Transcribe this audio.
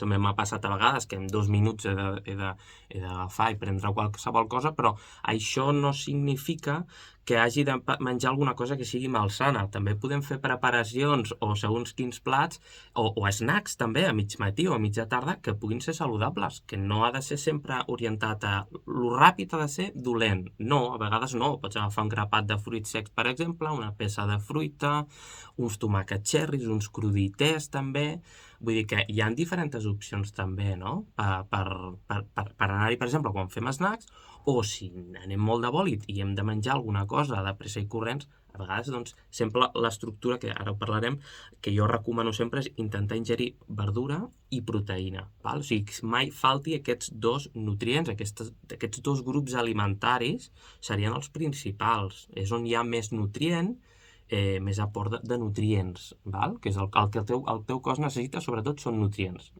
també m'ha passat a vegades que en 2 minuts he d'agafar i prendre qualsevol cosa, però això no significa que hagi de menjar alguna cosa que sigui malsana. També podem fer preparacions o segons quins plats o snacks també a mig matí o a mitja tarda que puguin ser saludables, que no ha de ser sempre orientat a lo ràpid ha de ser dolent. No, a vegades no. Pots agafar un grapat de fruits secs, per exemple, una peça de fruita, uns tomàquets cherries, uns cruditers també. Vull dir que hi ha diferents opcions també, no? Per anar-hi, per exemple, quan fem snacks, o si anem molt de bòlit i hem de menjar alguna cosa de pressa i corrents, a vegades, doncs, sempre l'estructura, que ara ho parlarem, que jo recomano sempre és intentar ingerir verdura i proteïna, val? O sigui, mai falti aquests dos nutrients, aquests dos grups alimentaris serien els principals. És on hi ha més nutrient, més aport de nutrients, val? Que és el que el teu cos necessita, sobretot són nutrients.